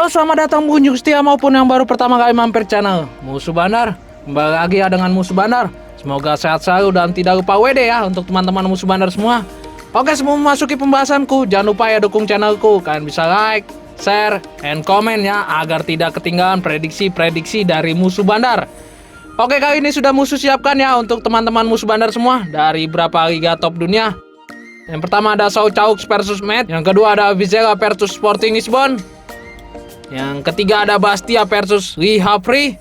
Halo, selamat datang pengunjung setia maupun yang baru pertama kali mampir channel Musuh Bandar. Kembali lagi ya dengan Musuh Bandar. Semoga sehat selalu dan tidak lupa WD ya untuk teman-teman Musuh Bandar semua. Oke, sebelum memasuki pembahasanku, jangan lupa ya dukung channelku. Kalian bisa like, share, and comment ya agar tidak ketinggalan prediksi-prediksi dari Musuh Bandar. Oke, kali ini sudah Musuh siapkan ya untuk teman-teman Musuh Bandar semua dari beberapa liga top dunia. Yang pertama ada Sochaux versus Met. Yang kedua ada Vizela versus Sporting Lisbon. Yang ketiga ada Bastia versus Le Havre.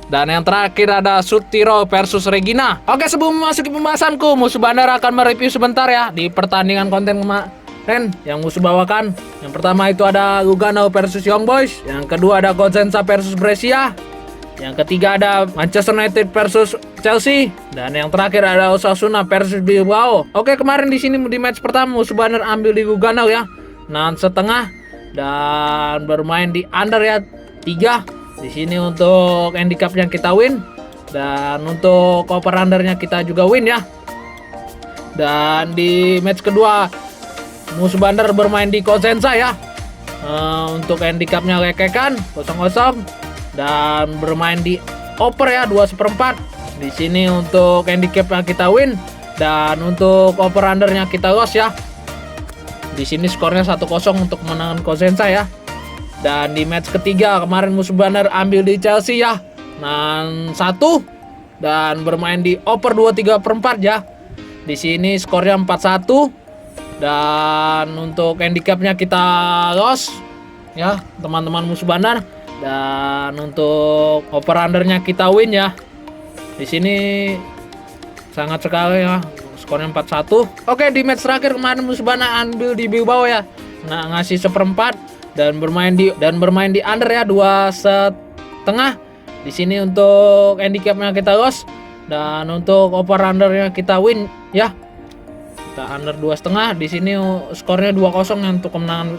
Dan yang terakhir ada Sutiro versus Regina. Oke, sebelum memasuki pembahasanku, Musuh Bandar akan mereview sebentar ya di pertandingan konten kemarin yang Musuh bawakan. Yang pertama itu ada Lugano versus Young Boys. Yang kedua ada Cosenza versus Brescia. Yang ketiga ada Manchester United versus Chelsea. Dan yang terakhir ada Osasuna versus Bilbao. Oke, kemarin di sini di match pertama Musuh Bandar ambil di Lugano ya, 6,5. Dan bermain di under ya 3. Di sini untuk handicapnya kita win. Dan untuk over undernya kita juga win ya. Dan di match kedua Musuh Bandar bermain di Cosenza ya. Untuk handicapnya lekekan 0-0. Dan bermain di over ya 2/4. Di sini untuk handicapnya kita win. Dan untuk over undernya kita loss ya. Di sini skornya 1-0 untuk kemenangan Cosenza ya. Dan di match ketiga kemarin Musuh Bandar ambil di Chelsea ya, 1 dan bermain di over 2/3/4 ya. Di sini skornya 4-1. Dan untuk handicapnya kita loss ya teman-teman Musuh Bandar. Dan untuk over undernya kita win ya. Di sini sangat sekali ya, skornya 4-1. Oke, di match terakhir kemarin Musuh Bandar ambil di Bilbao ya, ngasih 1/4 dan bermain di under ya 2,5. Di sini untuk handicapnya kita loss dan untuk over undernya kita win ya. Kita under 2,5. Di sini skornya 2-0 untuk kemenangan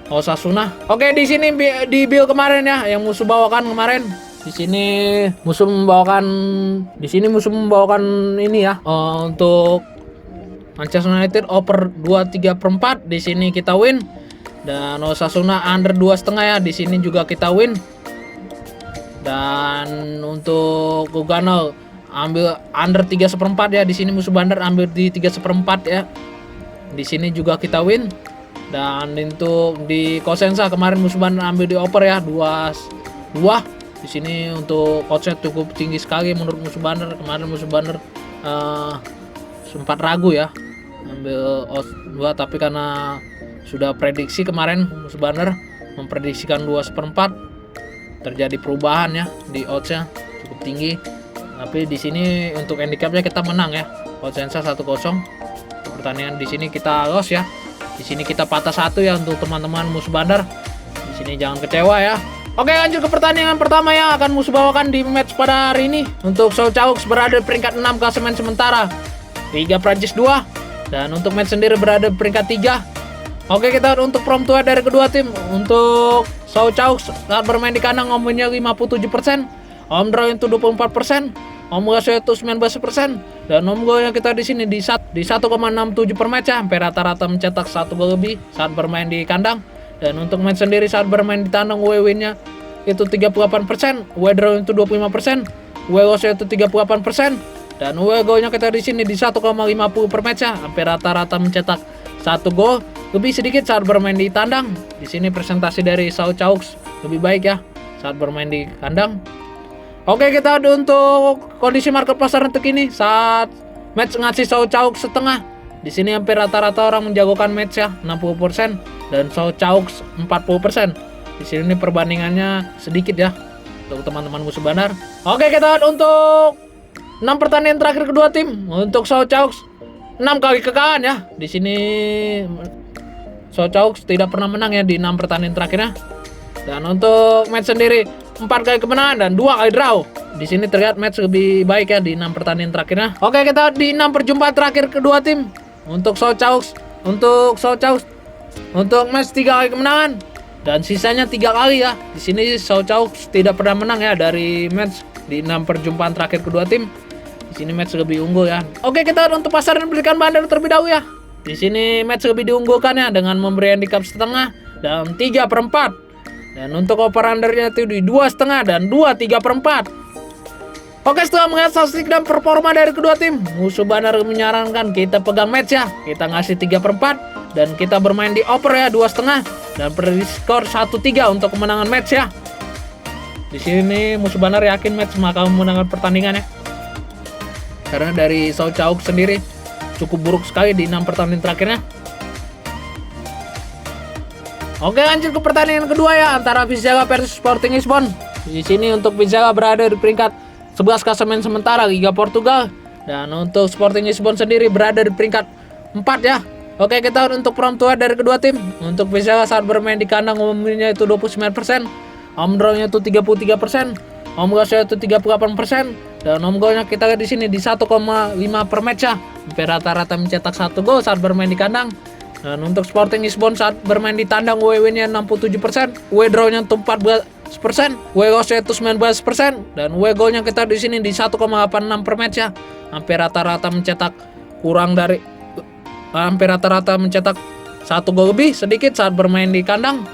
Osasuna. Oke, di sini di build kemarin ya yang Musuh bawakan kemarin. Di sini Musuh membawakan ini ya, untuk Manchester United over 2/3/4. Di sini kita win. Dan Osasuna under 2,5 ya. Di sini juga kita win. Dan untuk Lugano ambil under 3/4 ya. Di sini Musuh Bandar ambil di 3/4 ya. Di sini juga kita win. Dan untuk di Cosenza kemarin Musuh Bandar ambil di over ya 2. Di sini untuk coachnya cukup tinggi sekali menurut Musuh Bandar. Kemarin Musuh Bandar sempat ragu ya ambil odds 2, tapi karena sudah prediksi kemarin Musuh Bandar memprediksikan 2/4, terjadi perubahan ya di oddsnya cukup tinggi. Tapi di sini untuk handicapnya kita menang ya, Cosenza 1-0. Pertandingan di sini kita loss ya. Di sini kita patah 1 ya untuk teman-teman Musuh Bandar. Di sini jangan kecewa ya. Oke, lanjut ke pertandingan pertama yang akan Musuh bawakan di match pada hari ini. Untuk Sochaux berada di peringkat 6 klasemen sementara Liga Prancis 2. Dan untuk match sendiri berada di peringkat 3. Oke, kita untuk form tua dari kedua tim. Untuk Sochaux saat bermain di kandang home-nya 57%, home draw itu 24%, home ratio itu 19%, dan home goalnya kita di sini di 1,67 per match ya, hampir rata-rata mencetak 1 gol lebih saat bermain di kandang. Dan untuk match sendiri saat bermain di tandang win-nya itu 38%, draw itu 25%, loss itu 38%, dan golnya kita di sini di 1,50 per match ya, hampir rata-rata mencetak 1 gol lebih sedikit saat bermain di tandang. Di sini presentasi dari Sochaux lebih baik ya saat bermain di kandang. Oke, kita ada untuk kondisi market pasar untuk ini saat match ngasih Sochaux setengah. Di sini hampir rata-rata orang menjagokan match ya, 60% dan Sochaux 40%. Di sini perbandingannya sedikit ya untuk teman-teman Musuh Bandar. Oke, kita lihat untuk 6 pertandingan terakhir kedua tim. Untuk Sochaux 6 kali kekalahan ya. Di sini Sochaux tidak pernah menang ya di 6 pertandingan terakhirnya. Dan untuk match sendiri 4 kali kemenangan dan 2 kali draw. Di sini terlihat match lebih baik ya di 6 pertandingan terakhirnya. Oke, kita di 6 perjumpaan terakhir kedua tim. Untuk Sochaux untuk match 3 kali kemenangan dan sisanya 3 kali ya. Di sini Sochaux tidak pernah menang ya dari match di 6 perjumpaan terakhir kedua tim. Di sini match lebih unggul ya. Oke, kita untuk pasar dan belikan bandar terlebih dahulu ya. Di sini match lebih diunggulkan ya dengan memberi handicap setengah dan 3/4. Dan untuk over-undernya itu di 2,5 dan 2,3/4. Oke, setelah melihat statistik dan performa dari kedua tim, Musuh Bandar menyarankan kita pegang match ya. Kita ngasih 3/4 dan kita bermain di over ya 2,5 dan skor 1-3 untuk kemenangan match ya. Di sini Musuh Bandar yakin match bakal memenangkan pertandingan ya. Karena dari Sao Cauk sendiri cukup buruk sekali di 6 pertandingan terakhirnya. Oke, lanjut ke pertandingan kedua ya antara Vizaga versus Sporting Lisbon. Di sini untuk Vizaga berada di peringkat 11 klasemen sementara Liga Portugal dan untuk Sporting Lisbon sendiri berada di peringkat 4 ya. Oke, kita untuk form tua dari kedua tim. Untuk Vizaga saat bermain di kandang umumnya itu 29%, home draw-nya itu 33%, home goals-nya itu 38% dan home goal-nya kita lihat di sini di 1,5 per match ya. Hampir rata-rata mencetak 1 gol saat bermain di kandang. Dan untuk Sporting Lisbon saat bermain di tandang WW-nya 67%, W draw-nya itu 14%, W goals-nya itu 19% dan W goal-nya kita di sini di 1,86 per match ya. Hampir rata-rata mencetak satu gol lebih sedikit saat bermain di kandang.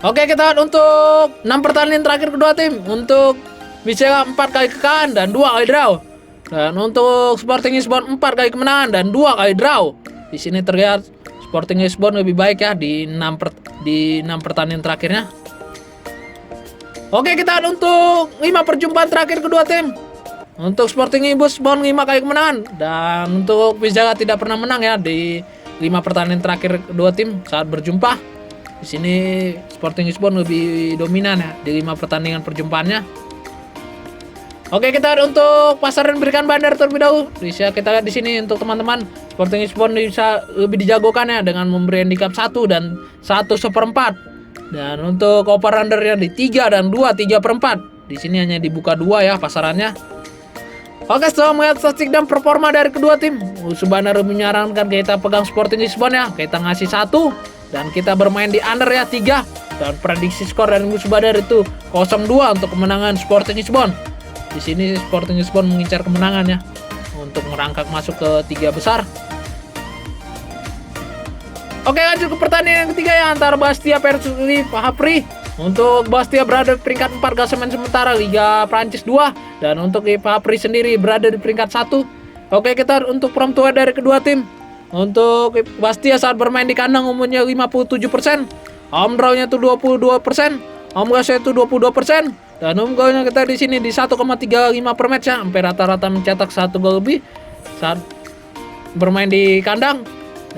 Oke, kita lihat untuk 6 pertandingan terakhir kedua tim. Untuk Vizaga 4 kali kekalahan dan 2 kali draw. Dan untuk Sporting Lisbon 4 kali kemenangan dan 2 kali draw. Di sini terlihat Sporting Lisbon lebih baik ya di 6 pertandingan terakhirnya. Oke, kita lihat untuk 5 perjumpaan terakhir kedua tim. Untuk Sporting Lisbon 5 kali kemenangan dan untuk Vizaga tidak pernah menang ya di 5 pertandingan terakhir kedua tim saat berjumpa. Di sini Sporting Lisbon lebih dominan ya di 5 pertandingan perjumpaannya. Oke, kita lihat untuk pasar dan berikan bandar terlebih dahulu. Bisa kita lihat di sini untuk teman-teman Sporting Lisbon bisa lebih dijagokan ya dengan memberi handicap 1 dan 1/4. Dan untuk over-undernya di 3 dan 2/3/4. Di sini hanya dibuka 2 ya pasarannya. Oke, setelah melihat statistik dan performa dari kedua tim, Musuh Bandar menyarankan kita pegang Sporting Lisbon ya. Kita ngasih 1 dan kita bermain di under ya 3. Dan prediksi skor dari Musuh Bandar itu 0-2 untuk kemenangan Sporting Lisbon. Di sini Sporting Lisbon mengincar kemenangan ya untuk merangkak masuk ke 3 besar. Oke, lanjut ke pertandingan yang ketiga ya antara Bastia versus Havre. Untuk Bastia berada di peringkat 4 klasemen sementara Liga Prancis 2 dan untuk Havre sendiri berada di peringkat 1. Oke, kita untuk form tua dari kedua tim. Untuk Bastia saat bermain di kandang umurnya 57%, home draw-nya itu 22%, home goals-nya itu 22%. Dan home goal-nya kita di sini di 1,35 per match ya. Hampir rata-rata mencetak 1 gol lebih saat bermain di kandang.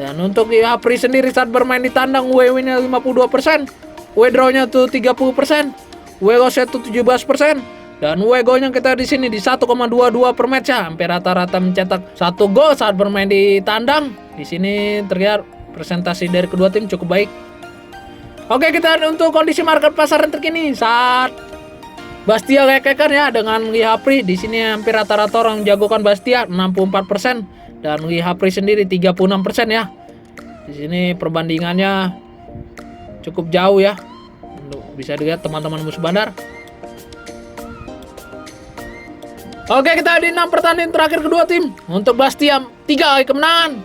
Dan untuk Havre sendiri saat bermain di tandang WW-nya 52%, W draw-nya tuh 30%, W goals-nya tuh 17%. Dan W goal-nya kita di sini di 1,22 per match ya. Hampir rata-rata mencetak 1 gol saat bermain di tandang. Di sini terlihat presentasi dari kedua tim cukup baik. Oke, kita untuk kondisi market pasaran terkini saat Bastia lekekan ya dengan Havre. Di sini hampir rata-rata orang jagokan Bastia 64% dan Havre sendiri 36% ya. Di sini perbandingannya cukup jauh ya. Bisa dilihat teman-teman Musuh Bandar. Oke, kita di 6 pertandingan terakhir kedua tim. Untuk Bastia 3 kali kemenangan,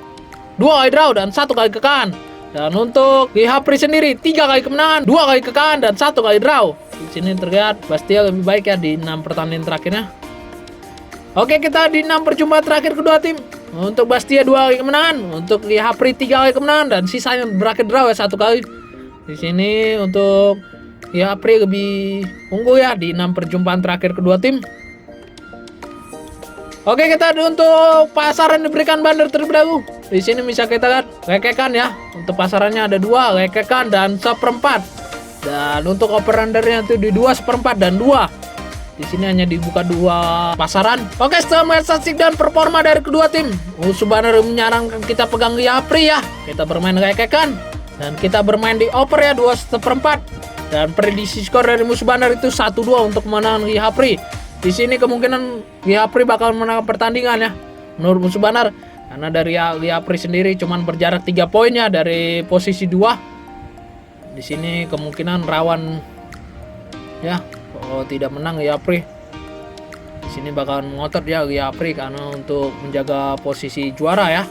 2 kali draw dan 1 kali kekalahan. Dan untuk Havre sendiri 3 kali kemenangan, 2 kali kekalahan dan 1 kali draw. Di sini terlihat Bastia lebih baik ya di 6 pertandingan terakhirnya. Oke, kita di 6 perjumpaan terakhir kedua tim. Untuk Bastia 2 kali kemenangan, untuk Havre 3 kali kemenangan dan sisanya berakhir draw ya 1 kali. Di sini untuk Havre lebih unggul ya di 6 perjumpaan terakhir kedua tim. Oke, kita untuk pasaran diberikan bandar terlebih dahulu. Di sini bisa kita lihat lekekan ya. Untuk pasarannya ada 2 lekekan dan 1/4. Dan untuk over-undernya itu di 2/4 dan 2. Di sini hanya dibuka 2 pasaran. Oke, setelah melihat statistik dan performa dari kedua tim, Musuh Bandar menyarankan kita pegang Havre ya. Kita bermain lekekan dan kita bermain di over ya 2/4. Dan prediksi skor dari Musuh Bandar itu 1-2 untuk kemenangan Havre. Di sini kemungkinan Havre bakal menang pertandingan ya menurut Musuh Bandar. Karena dari Havre sendiri cuman berjarak 3 poin ya dari posisi 2. Di sini kemungkinan rawan ya kalau tidak menang Havre. Di sini bakalan ngotot ya Havre karena untuk menjaga posisi juara ya.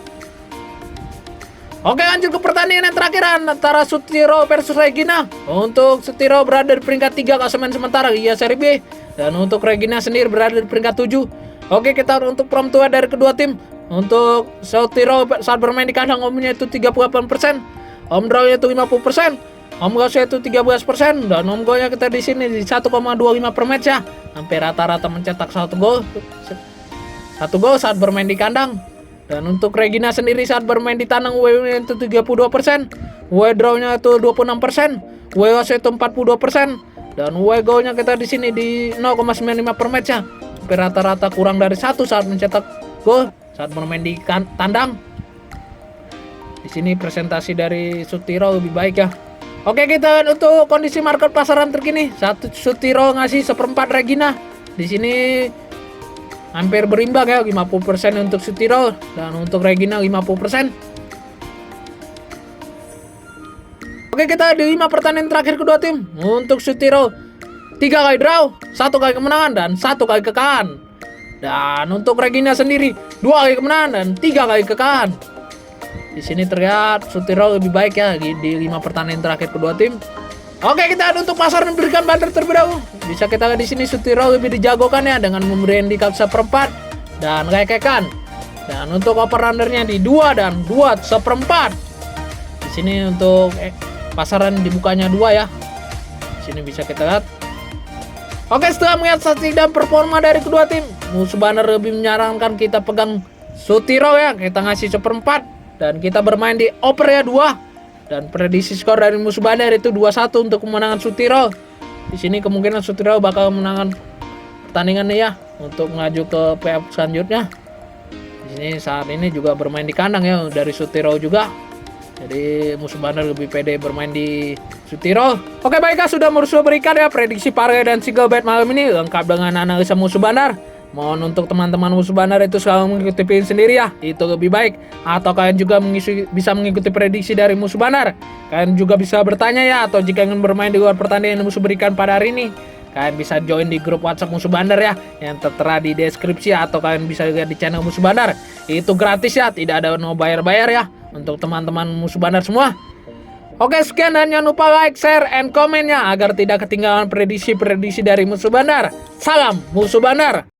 Oke, lanjut ke pertandingan yang terakhir antara Sutiro versus Regina. Untuk Sutiro berada di peringkat 3 klasemen sementara Liga Serie B, dan untuk Regina sendiri berada di peringkat 7. Oke, kita untuk prom tua dari kedua tim. Untuk Sutiro saat bermain di kandang home-nya itu 38%, home draw-nya itu 50%, home goal-nya itu 13%, dan home goal-nya kita di sini di 1,25 per match ya. Hampir rata-rata mencetak satu gol saat bermain di kandang. Dan untuk Regina sendiri saat bermain di tandang WW itu 32%, W draw-nya itu 26%, W goal-nya itu 42%, dan W goal-nya kita di sini di 0,95 per match ya. Hampir rata-rata kurang dari 1 saat mencetak gol saat bermain di tandang. Di sini presentasi dari Sutiro lebih baik ya. Oke, kita untuk kondisi market pasaran terkini. Sutiro ngasih 1/4 Regina. Di sini hampir berimbang ya, 50% untuk Sutiro dan untuk Regina 50%. Oke, kita di 5 pertandingan terakhir kedua tim. Untuk Sutiro 3 kali draw, 1 kali kemenangan dan 1 kali kekalahan. Dan untuk Regina sendiri 2 kali kemenangan dan 3 kali kekalahan. Di sini terlihat Sutiro lebih baik ya di 5 pertandingan terakhir kedua tim. Oke, kita ada untuk pasar dan berikan banter terlebih dahulu. Bisa kita lihat di sini Sutiro lebih dijagokan ya dengan memberi handicap 1/4 dan rekekan. Dan untuk over runnernya di 2 dan 2 1/4. Di sini untuk pasaran dibukanya 2 ya. Di sini bisa kita lihat. Oke, setelah melihat statistik dan performa dari kedua tim, Musuh Banner lebih menyarankan kita pegang Sutiro ya. Kita ngasih 1/4 dan kita bermain di over ya 2. Dan prediksi skor dari Musuh Bandar itu 2-1 untuk kemenangan Sutiro. Di sini kemungkinan Sutiro bakal menangkan pertandingan nih ya untuk maju ke playoff selanjutnya. Di sini saat ini juga bermain di kandang ya dari Sutiro juga. Jadi Musuh Bandar lebih pede bermain di Sutiro. Oke, baiklah, sudah berikan ya prediksi parlay dan single bet malam ini lengkap dengan analisa Musuh Bandar. Mohon untuk teman-teman Musuh Bandar itu selalu mengikuti pilihan sendiri ya, itu lebih baik. Atau kalian juga bisa mengikuti prediksi dari Musuh Bandar. Kalian juga bisa bertanya ya, atau jika ingin bermain di luar pertandingan yang Musuh berikan pada hari ini, kalian bisa join di grup WhatsApp Musuh Bandar ya, yang tertera di deskripsi, atau kalian bisa lihat di channel Musuh Bandar. Itu gratis ya, tidak ada no bayar-bayar ya untuk teman-teman Musuh Bandar semua. Oke, sekian, dan jangan lupa like, share, and komennya agar tidak ketinggalan prediksi-prediksi dari Musuh Bandar. Salam Musuh Bandar.